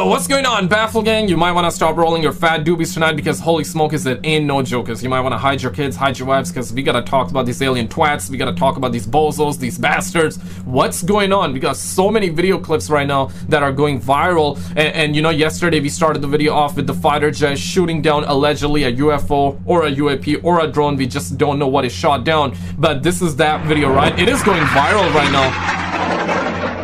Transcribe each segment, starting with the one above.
So what's going on, Baffle Gang? You might want to stop rolling your fat doobies tonight because holy smokers, it ain't no jokers. You might want to hide your kids, hide your wives, because we gotta talk about these alien twats. We gotta talk about these bozos, these bastards. What's going on? We got so many video clips right now that are going viral. And you know, yesterday we started the video off with the fighter jet shooting down allegedly a UFO or a UAP or a drone. We just don't know what is shot down. But this is that video, right? It is going viral right now.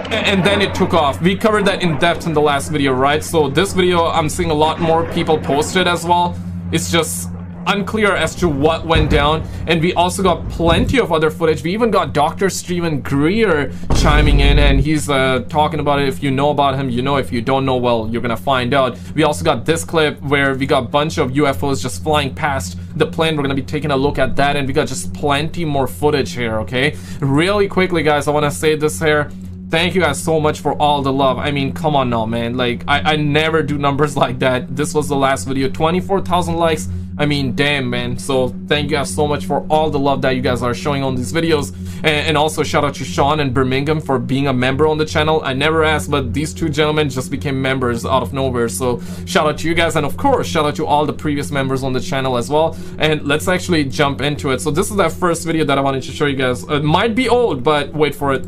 And then it took off. We covered that in depth in the last video, right? So this video, I'm seeing a lot more people post it as well. It's just unclear as to what went down. And we also got plenty of other footage. We even got Dr. Steven Greer chiming in, and he's talking about it. If you know about him, you know. If you don't know, well, you're gonna find out. We also got this clip where we got a bunch of UFOs just flying past the plane. We're gonna be taking a look at that, and we got just plenty more footage here, okay? Really quickly, guys, I want to say this here. Thank you guys so much for all the love. I mean, come on now, man. Like, I never do numbers like that. This was the last video. 24,000 likes. I mean, damn, man. So thank you guys so much for all the love that you guys are showing on these videos. And also shout out to Sean and Birmingham for being a member on the channel. I never asked, but these two gentlemen just became members out of nowhere. So shout out to you guys. And of course, shout out to all the previous members on the channel as well. And let's actually jump into it. So this is that first video that I wanted to show you guys. It might be old, but wait for it.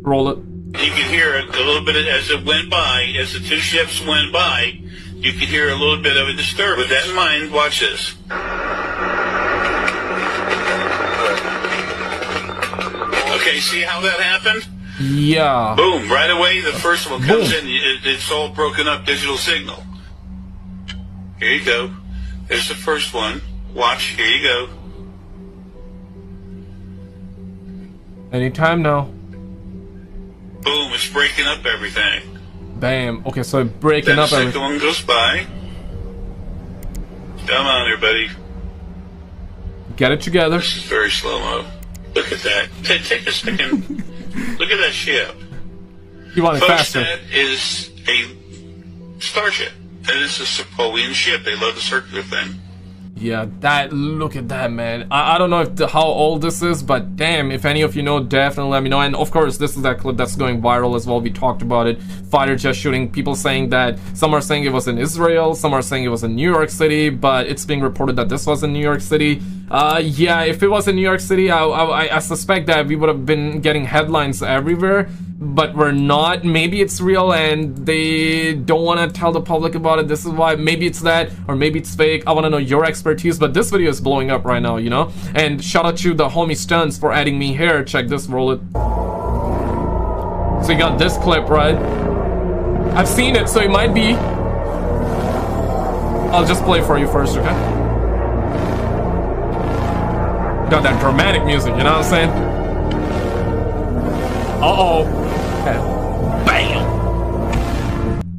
Roll it. You could hear it a little bit as it went by, as the two ships went by. You could hear a little bit of a disturbance. With that in mind, watch this. Okay, see how that happened? Yeah. Boom, right away the first one comes in. It's all broken up digital signal. Here you go. There's the first one. Watch, here you go. Anytime now. Boom, it's breaking up everything. Bam. Okay, so breaking then up the everything. second one goes by. Come on here, buddy. Get it together. This is very slow-mo. Look at that. Take a second. Look at that ship. You want it Folks, faster. that is a starship. That is a Sepoian ship. They love the circular thing. Yeah, that, look at that, man. I don't know if how old this is, but damn, if any of you know, definitely let me know. And of course, this is that clip that's going viral as well. We talked about it. Fighter jet shooting. People saying that, some are saying it was in Israel, some are saying it was in New York City, but it's being reported that this was in New York City. Yeah, if it was in New York City, I suspect that we would have been getting headlines everywhere. But we're not. Maybe it's real and they don't want to tell the public about it. This is why. Maybe it's that, or maybe it's fake. I want to know your expertise, but this video is blowing up right now, you know. And shout out to the homie Stunts for adding me here. Check this, roll it. So you got this clip, right? I've seen it, so it might be. I'll just play for you first, okay? Got that dramatic music, you know what I'm saying? Uh-oh. Okay. Bam!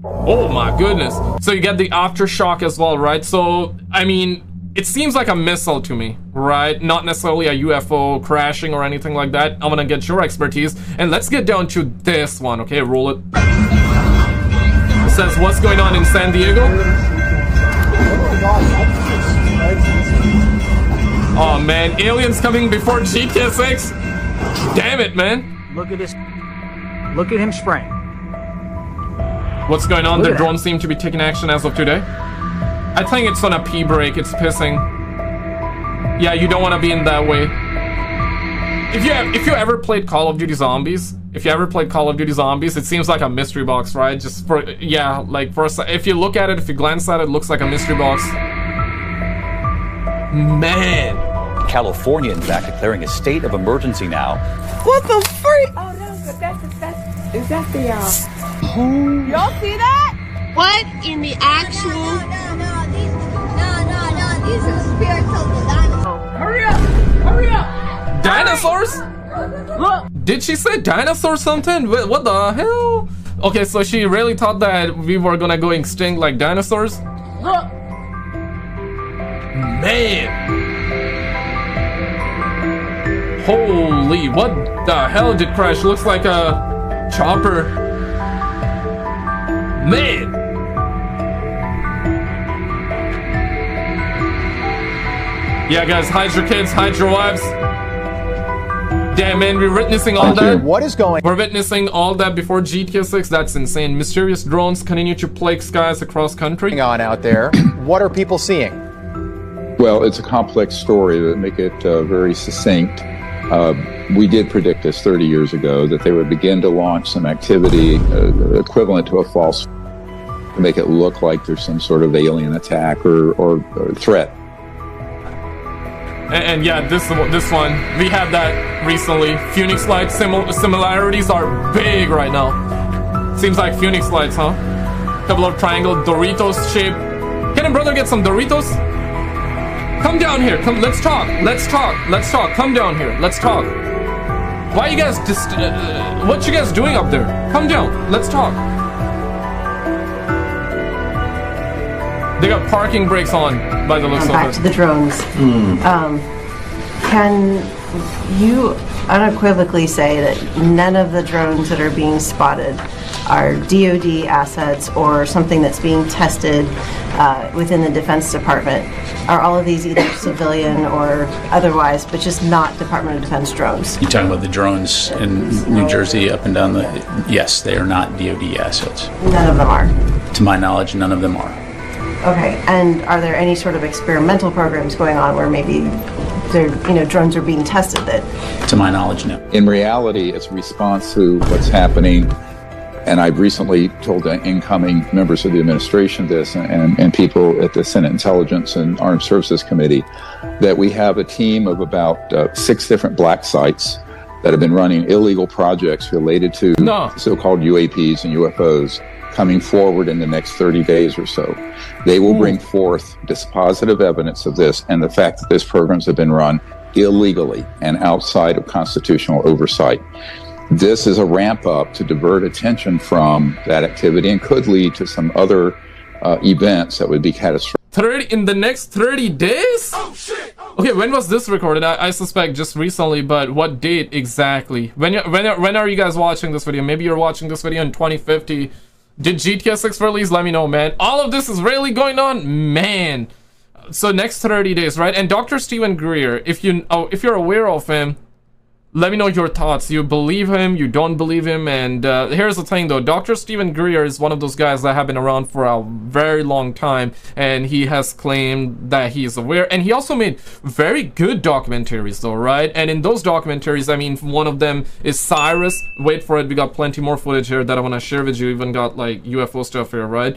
Oh my goodness. So you get the aftershock as well, right? So, I mean, it seems like a missile to me, right? Not necessarily a UFO crashing or anything like that. I'm gonna get your expertise. And let's get down to this one, okay? Roll it. It says, what's going on in San Diego? Oh man, aliens coming before GTA 6? Damn it, man. Look at this. Look at him spraying. What's going on? The drone seemed to be taking action as of today. I think it's on a pee break. It's pissing. Yeah, you don't want to be in that way. If you ever played Call of Duty Zombies, it seems like a mystery box, right? Just for, yeah, like for a, if you look at it, if you glance at it, it looks like a mystery box. Man. California, in fact, declaring a state of emergency now. What the freak? Oh, no, but is that the, Y'all see that? What in the actual... No, these are spirits of the dinosaurs. Hurry up! Dinosaurs? Look! Did she say dinosaur something? What the hell? Okay, so she really thought that we were gonna go extinct like dinosaurs? Look! Man! Holy, what the hell did crash? Looks like a chopper. Man! Yeah, guys, hide your kids, hide your wives. Damn, man, we're witnessing all Thank you. that. What is going We're witnessing all that before GTA 6. That's insane. Mysterious drones continue to plague skies across country. on out there? What are people seeing? Well, it's a complex story that make it very succinct. We did predict this 30 years ago that they would begin to launch some activity equivalent to a false to make it look like there's some sort of alien attack or threat. And yeah, this one, we had that recently. Phoenix Lights similarities are big right now. Seems like Phoenix Lights, huh? Couple of triangle Doritos shape. Can a brother get some Doritos? Come down here. Come. Let's talk. Let's talk. Let's talk. Come down here. Let's talk. Why you guys just? What you guys doing up there? Come down. Let's talk. They got parking brakes on by the looks of it. Back to the drones. Can you unequivocally say that none of the drones that are being spotted are DoD assets or something that's being tested within the Defense Department? Are all of these either civilian or otherwise, but just not Department of Defense drones? You're talking about the drones in New Jersey up and down the... Yes, they are not DoD assets. None of them are? To my knowledge, none of them are. Okay, and are there any sort of experimental programs going on where maybe drones are being tested that... To my knowledge, no. In reality, it's a response to what's happening. And I've recently told the incoming members of the administration this and people at the Senate Intelligence and Armed Services Committee that we have a team of about 6 different black sites that have been running illegal projects related to so-called UAPs and UFOs coming forward in the next 30 days or so. They will bring forth dispositive evidence of this and the fact that these programs have been run illegally and outside of constitutional oversight. This is a ramp up to divert attention from that activity and could lead to some other events that would be catastrophic. In the next 30 days? Oh, shit. Okay, when was this recorded? I suspect just recently, but what date exactly? When are you guys watching this video? Maybe you're watching this video in 2050. Did GTA 6 release? Let me know, man. All of this is really going on, man. So next 30 days, right? And Dr. Stephen Greer, if you're aware of him, let me know your thoughts. You believe him, you don't believe him, and here's the thing though. Dr. Stephen Greer is one of those guys that have been around for a very long time, and he has claimed that he is aware, and he also made very good documentaries though, right? And in those documentaries, I mean, one of them is Cyrus. Wait for it, we got plenty more footage here that I want to share with you, even got like UFO stuff here, right?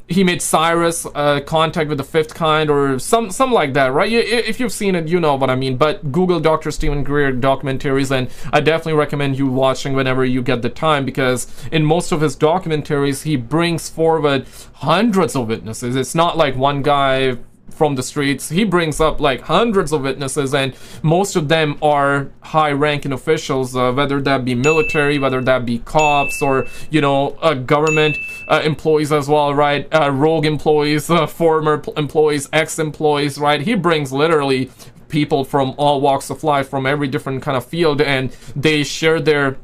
He made Cyrus, Contact with the Fifth Kind, or something like that, right? If you've seen it, you know what I mean, but Google Dr. Stephen Greer documentary, and I definitely recommend you watching whenever you get the time, because in most of his documentaries he brings forward hundreds of witnesses. It's not like one guy from the streets. He brings up like hundreds of witnesses, and most of them are high-ranking officials, whether that be military, whether that be cops, or government employees as well, right? Rogue employees, former employees, ex-employees, right? He brings literally people from all walks of life, from every different kind of field, and they share their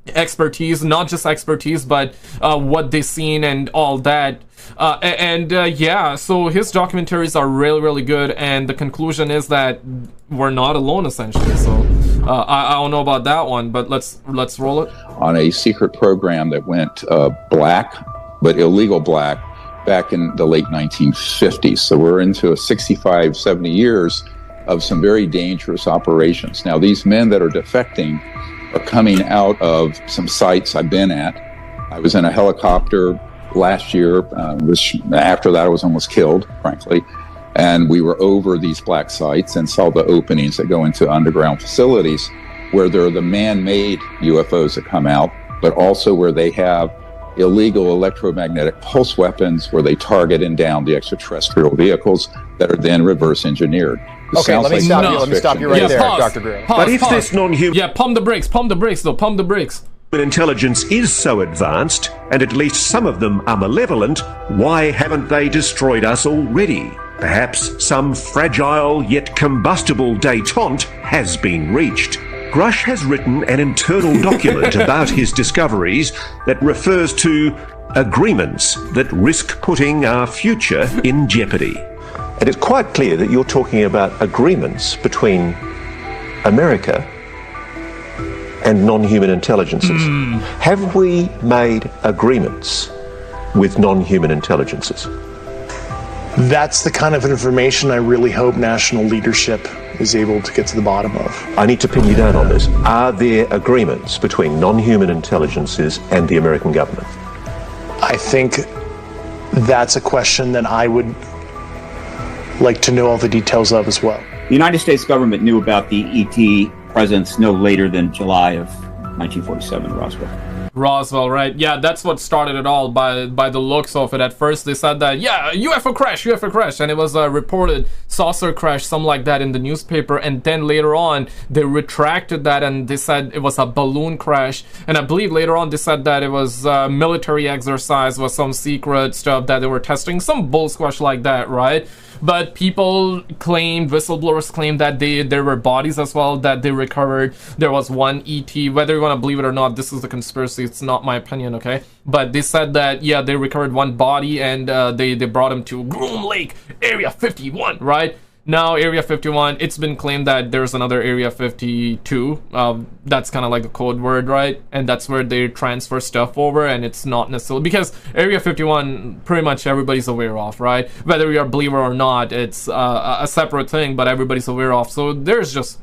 expertise, not just expertise, but what they've seen and all that. Yeah, so his documentaries are really, really good, and the conclusion is that we're not alone, essentially. So I don't know about that one, but let's roll it. On a secret program that went black, but illegal black, back in the late 1950s. So we're into a 65, 70 years of some very dangerous operations. Now, these men that are defecting are coming out of some sites I've been at. I was in a helicopter last year, which after that I was almost killed, frankly. And we were over these black sites and saw the openings that go into underground facilities where there are the man-made UFOs that come out, but also where they have illegal electromagnetic pulse weapons where they target and down the extraterrestrial vehicles that are then reverse engineered. Okay, let me stop you right there, Dr. Greer. But if this non-human... Yeah, pump the brakes though, pump the brakes. Intelligence is so advanced, and at least some of them are malevolent, why haven't they destroyed us already? Perhaps some fragile yet combustible détente has been reached. Grush has written an internal document about his discoveries that refers to agreements that risk putting our future in jeopardy. And it's quite clear that you're talking about agreements between America and non-human intelligences. Have we made agreements with non-human intelligences? That's the kind of information I really hope national leadership is able to get to the bottom of. I need to pin you down on this. Are there agreements between non-human intelligences and the American government? I think that's a question that I would like to know all the details of as well. The United States government knew about the ET presence no later than July of 1947 in Roswell. Roswell, right? Yeah, that's what started it all by the looks of it. At first they said that, yeah, UFO crash, and it was a reported saucer crash, something like that in the newspaper, and then later on they retracted that and they said it was a balloon crash, and I believe later on they said that it was a military exercise, was some secret stuff that they were testing, some bull squash like that, right? But people claimed, whistleblowers claimed that there were bodies as well that they recovered. There was one ET, whether you want to believe it or not, this is a conspiracy, it's not my opinion, okay? But they said that, yeah, they recovered one body and they brought him to Groom Lake, Area 51, right? Now, Area 51, it's been claimed that there's another Area 52. That's kind of like a code word, right? And that's where they transfer stuff over, and it's not necessarily... Because Area 51, pretty much everybody's aware of, right? Whether you're a believer or not, it's a separate thing, but everybody's aware of. So there's just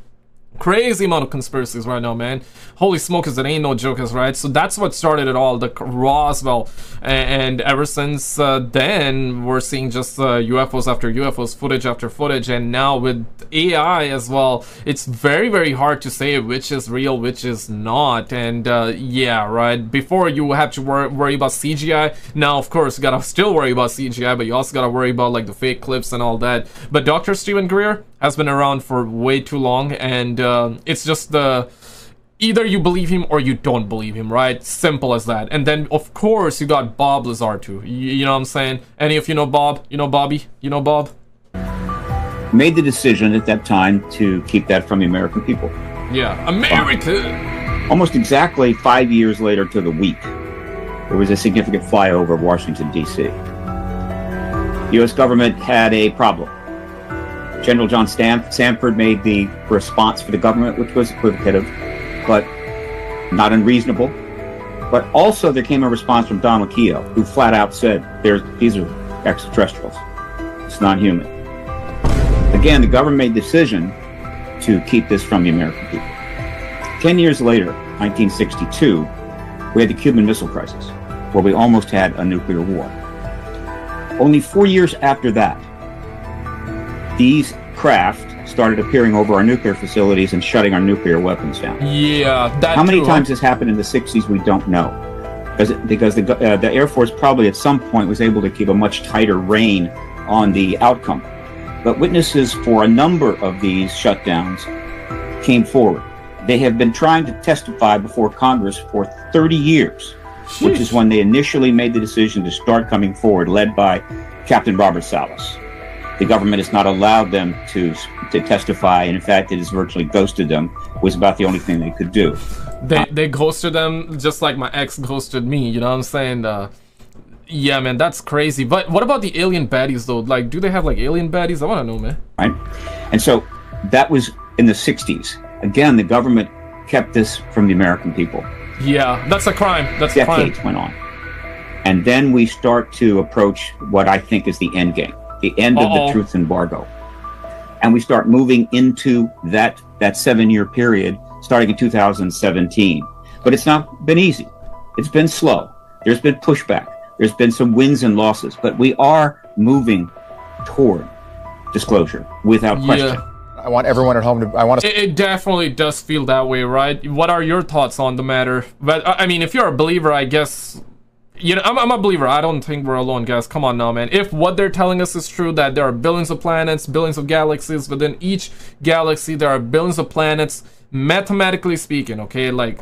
crazy amount of conspiracies right now, man. Holy smokers, it ain't no jokers, right? So that's what started it all, the Roswell, and ever since then we're seeing just UFOs after UFOs, footage after footage, and now with AI as well, it's very, very hard to say which is real, which is not. And yeah, right, before you have to worry about CGI, now of course you gotta still worry about CGI, but you also gotta worry about like the fake clips and all that. But Dr. Stephen Greer has been around for way too long, and it's just the either you believe him or you don't believe him, right? Simple as that. And then of course you got Bob Lazar too. You know what I'm saying? Any of you know Bob? You know Bobby? You know Bob? Made the decision at that time to keep that from the American people. Yeah, America. Almost exactly 5 years later to the week, there was a significant flyover of Washington, D.C. The U.S. government had a problem. General John Sanford made the response for the government, which was equivocative, but not unreasonable. But also there came a response from Donald Keogh, who flat out said, these are extraterrestrials. It's not human. Again, the government made the decision to keep this from the American people. 10 years later, 1962, we had the Cuban Missile Crisis, where we almost had a nuclear war. Only 4 years after that, these craft started appearing over our nuclear facilities and shutting our nuclear weapons down. Yeah, that How many times this happened in the 60s, we don't know. Because the Air Force probably at some point was able to keep a much tighter rein on the outcome. But witnesses for a number of these shutdowns came forward. They have been trying to testify before Congress for 30 years, which is when they initially made the decision to start coming forward, led by Captain Robert Salas. The government has not allowed them to testify, and in fact, it has virtually ghosted them. It was about the only thing they could do. They ghosted them just like my ex ghosted me, you know what I'm saying? Yeah, man, that's crazy. But what about the alien baddies, though? Like, do they have, like, alien baddies? I want to know, man. Right? And so that was in the 60s. Again, the government kept this from the American people. Yeah, that's a crime. That's a crime. Decades went on. And then we start to approach what I think is the end game. The end of the truth embargo. And we start moving into that 7-year period starting in 2017. But it's not been easy. It's been slow. There's been pushback. There's been some wins and losses. But we are moving toward disclosure without question. Yeah. I want everyone at home to... It definitely does feel that way, right? What are your thoughts on the matter? But, I mean, if you're a believer, I guess... You know, I'm a believer. I don't think we're alone, guys. Come on now, man. If what they're telling us is true, that there are billions of planets, billions of galaxies, within each galaxy there are billions of planets, mathematically speaking, okay? Like,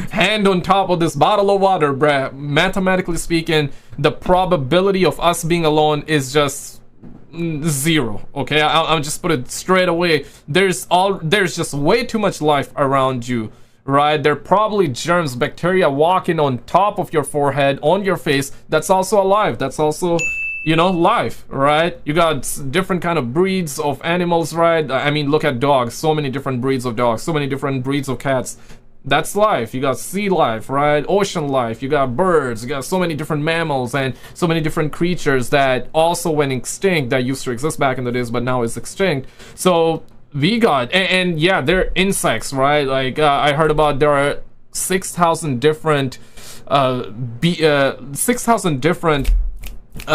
hand on top of this bottle of water, bruh. Mathematically speaking, the probability of us being alone is just... zero, okay? I'll just put it straight away. There's just way too much life around you, right? There are probably germs, bacteria walking on top of your forehead, on your face. That's also alive. That's also, you know, life, right? You got different kind of breeds of animals, right? I mean, look at dogs. So many different breeds of dogs, so many different breeds of cats. That's life. You got sea life, right? Ocean life. You got birds. You got so many different mammals and so many different creatures that also went extinct, that used to exist back in the days, but now is extinct. So we got, and yeah, they're insects, right? Like I heard about there are 6,000 different 6,000 different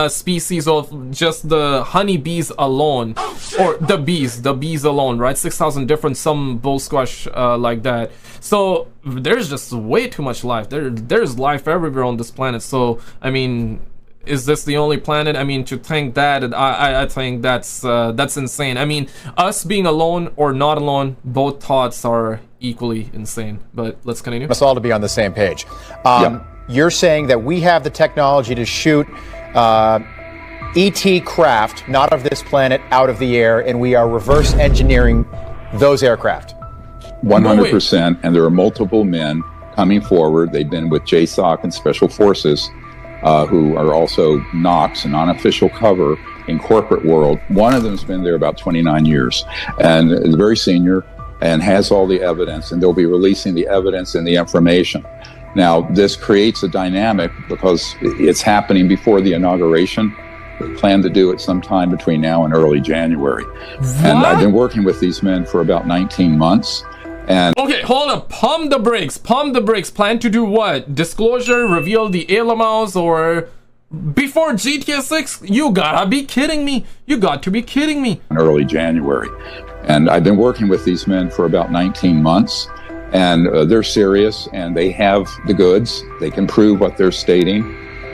species of just the honeybees alone, or the bees alone, right? 6,000 different, some bull squash like that. So there's just way too much life. There's life everywhere on this planet. So I mean, is this the only planet? I mean, to think that, I think that's insane. I mean, us being alone or not alone, both thoughts are equally insane. But let's continue. Us all to be on the same page. Yep. You're saying that we have the technology to shoot ET craft, not of this planet, out of the air, and we are reverse engineering those aircraft. 100%. And there are multiple men coming forward. They've been with JSOC and Special Forces, who are also NOCs, an unofficial cover in corporate world. One of them has been there about 29 years and is very senior and has all the evidence, and they'll be releasing the evidence and the information. Now, this creates a dynamic because it's happening before the inauguration. We plan to do it sometime between now and early January. What? And I've been working with these men for about 19 months. And okay, hold up. Pump the brakes. Pump the brakes. Plan to do what? Disclosure? Reveal the Alamos? Or before GTA 6? You gotta be kidding me. You got to be kidding me. In early January. And I've been working with these men for about 19 months. And they're serious, and they have the goods. They can prove what they're stating,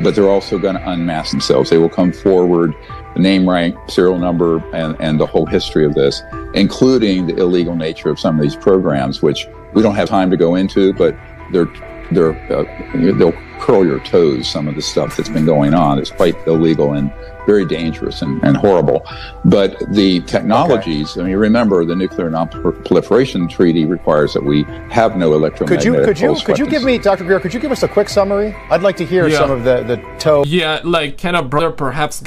but they're also going to unmask themselves. They will come forward, the name, rank, serial number, and the whole history of this, including the illegal nature of some of these programs, which we don't have time to go into, but they'll curl your toes. Some of the stuff that's been going on is quite illegal and very dangerous and horrible. But the technologies, I mean, remember the Nuclear Non-Proliferation Treaty requires that we have no electromagnetic pulse Could you give me, Dr. Greer, could you give us a quick summary? I'd like to hear some of the toe. Yeah, like, can a brother perhaps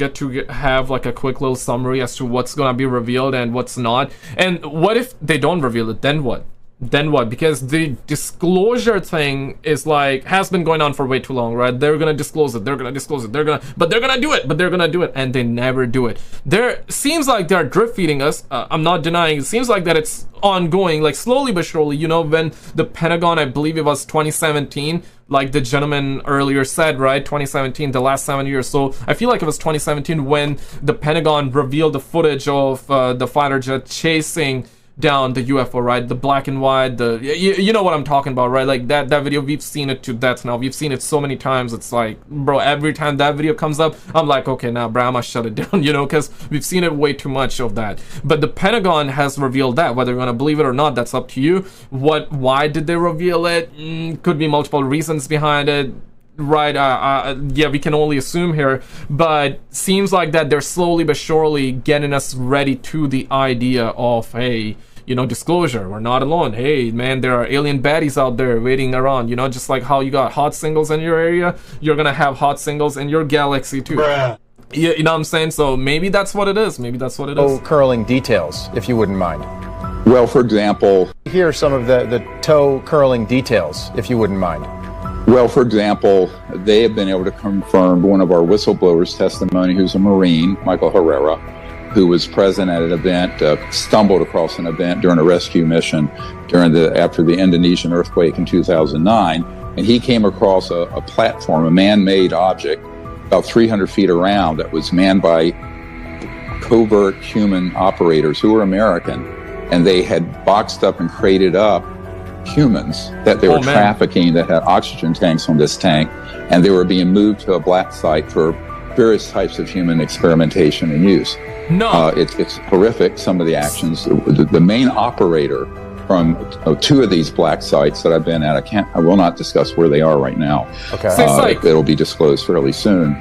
have like a quick little summary as to what's gonna be revealed and what's not? And what if they don't reveal it? Then what? Then what? Because the disclosure thing is like, has been going on for way too long, right? They're gonna disclose it, they're gonna disclose it, but they're gonna do it, and they never do it. There seems like they're drip feeding us. I'm not denying, it seems like that it's ongoing, like slowly but surely. You know, when the Pentagon, I believe it was 2017, like the gentleman earlier said, right? 2017, the last 7 years. So I feel like it was 2017 when the Pentagon revealed the footage of the fighter jet chasing down the UFO, right? The black and white, you know what I'm talking about, right? Like that video, we've seen it to death now. We've seen it so many times. It's like, bro, every time that video comes up, I'm like, okay, now, bro, I must shut it down, you know, because we've seen it way too much of that. But the Pentagon has revealed that. Whether you're gonna believe it or not, that's up to you. Why did they reveal it? Could be multiple reasons behind it. Right, yeah, we can only assume here, but seems like that they're slowly but surely getting us ready to the idea of, hey, you know, disclosure, we're not alone. Hey, man, there are alien baddies out there waiting around, you know, just like how you got hot singles in your area, you're gonna have hot singles in your galaxy too. Bruh. Yeah, you know what I'm saying? So maybe that's what it is. Maybe that's what it is. Curling details, if you wouldn't mind. Well, for example, here are some of the toe curling details, if you wouldn't mind. Well, for example, they have been able to confirm one of our whistleblowers' testimony, who's a Marine, Michael Herrera, who was present at an event, stumbled across an event during a rescue mission after the Indonesian earthquake in 2009, and he came across a platform, a man-made object, about 300 feet around, that was manned by covert human operators who were American, and they had boxed up and crated up humans that they were trafficking, that had oxygen tanks on this tank, and they were being moved to a black site for various types of human experimentation and use. No, it's horrific, some of the actions. The main operator from two of these black sites that I've been at, I will not discuss where they are right now. Okay. It'll be disclosed fairly soon.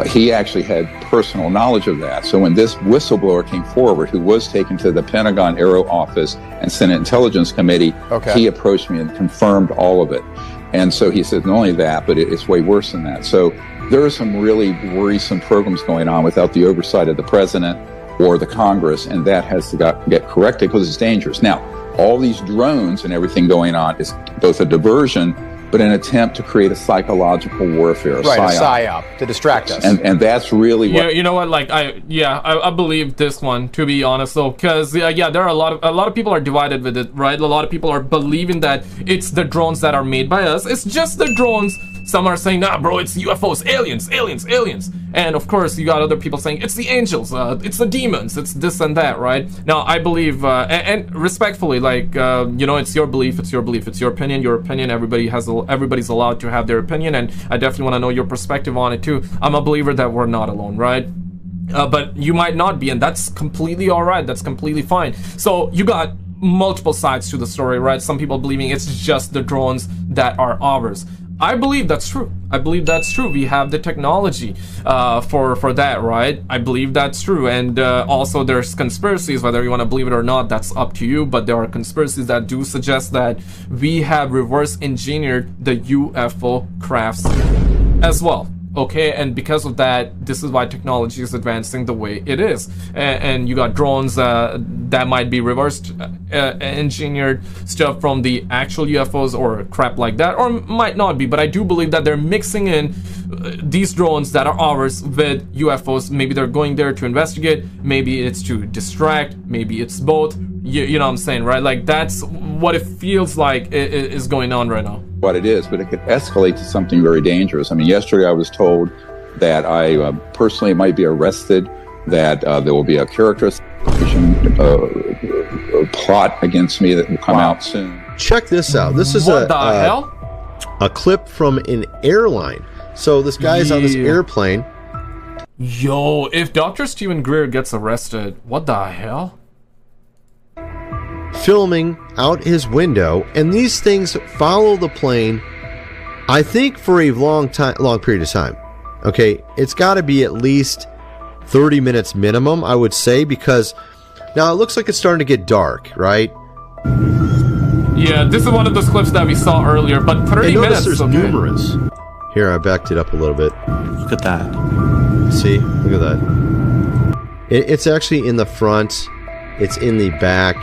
He actually had personal knowledge of that. So when this whistleblower came forward, who was taken to the Pentagon Aero Office and Senate Intelligence Committee, he approached me and confirmed all of it. And so he said, not only that, but it's way worse than that. So there are some really worrisome programs going on without the oversight of the president or the Congress, and that has to get corrected because it's dangerous. Now, all these drones and everything going on is both a diversion, but an attempt to create a psychological warfare, right, a psyop to distract us. And that's really what... Yeah, you know what? Like, I believe this one, to be honest, though, because yeah, there are a lot of people are divided with it, right? A lot of people are believing that it's the drones that are made by us. It's just the drones. Some are saying, nah, bro, it's UFOs, aliens, aliens, aliens. And of course, you got other people saying, it's the angels, it's the demons, it's this and that, right? Now, I believe, and respectfully, like, you know, it's your belief, it's your belief, it's your opinion, everybody's allowed to have their opinion, and I definitely want to know your perspective on it too. I'm a believer that we're not alone, right? But you might not be, and that's completely alright, that's completely fine. So, you got multiple sides to the story, right? Some people believing it's just the drones that are ours. I believe that's true. I believe that's true. We have the technology for that, right? I believe that's true. And also there's conspiracies, whether you want to believe it or not, that's up to you. But there are conspiracies that do suggest that we have reverse engineered the UFO crafts as well. Okay, and because of that, this is why technology is advancing the way it is. And you got drones that might be reversed engineered stuff from the actual UFOs or crap like that, or might not be. But I do believe that they're mixing in these drones that are ours with UFOs. Maybe they're going there to investigate, maybe it's to distract, maybe it's both. You know what I'm saying, right? Like, that's what it feels like is going on right now. What it is, but it could escalate to something very dangerous. I mean, yesterday I was told that I personally might be arrested, that there will be a character assassination plot against me that will come out soon. Check this out. This is a clip from an airline. So this guy's on this airplane. Yo, if Dr. Stephen Greer gets arrested, what the hell? Filming out his window, and these things follow the plane, I think, for a long period of time. Okay, it's got to be at least 30 minutes minimum, I would say, because now it looks like it's starting to get dark, right? Yeah, this is one of those clips that we saw earlier, but 30 minutes. There's numerous. Here, I backed it up a little bit. Look at that. See, look at that. It's actually in the front. It's in the back.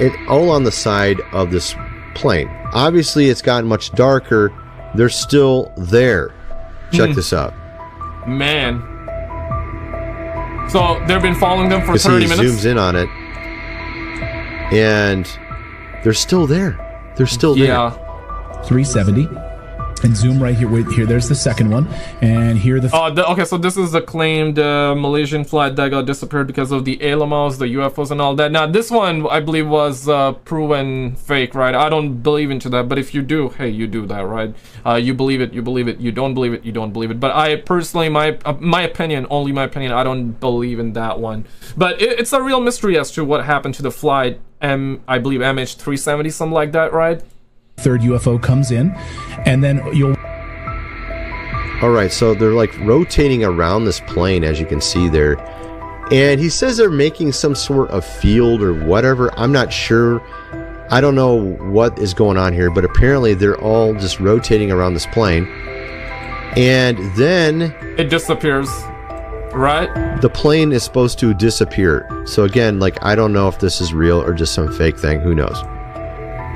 It all on the side of this plane. Obviously, it's gotten much darker. They're still there. Check this out. Man. So they've been following them for 30 minutes? Zooms in on it. And they're still there. They're still there. Yeah. 370. And zoom right here. Wait, here. There's the second one, and here the. Okay, so this is the claimed Malaysian flight that got disappeared because of the ALMOs, the UFOs, and all that. Now, this one I believe was proven fake, right? I don't believe into that, but if you do, hey, you do that, right? You believe it, you believe it. You don't believe it, you don't believe it. But I personally, my opinion, only my opinion, I don't believe in that one. But it's a real mystery as to what happened to the flight I believe MH370, something like that, right? Third UFO comes in, and then you'll. All right, so they're like rotating around this plane, as you can see there, and he says they're making some sort of field or whatever. I'm not sure. I don't know what is going on here, but apparently they're all just rotating around this plane, and then it disappears. Right? The plane is supposed to disappear. So again, like, I don't know if this is real or just some fake thing. Who knows?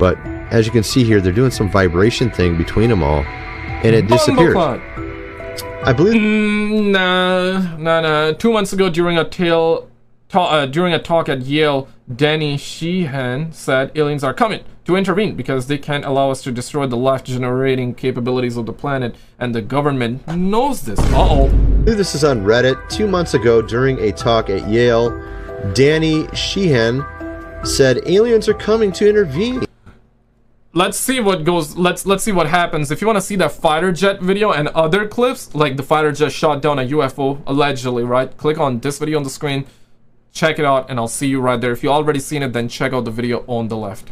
But as you can see here, they're doing some vibration thing between them all, and it disappears. I believe. Nah. 2 months ago, during a talk at Yale, Danny Sheehan said aliens are coming to intervene because they can't allow us to destroy the life-generating capabilities of the planet, and the government knows this. Uh-oh. This is on Reddit. 2 months ago, during a talk at Yale, Danny Sheehan said aliens are coming to intervene. Let's see what goes. Let's see what happens. If you want to see that fighter jet video and other clips, like the fighter jet shot down a UFO allegedly, right? Click on this video on the screen, check it out, and I'll see you right there. If you already seen it, then check out the video on the left.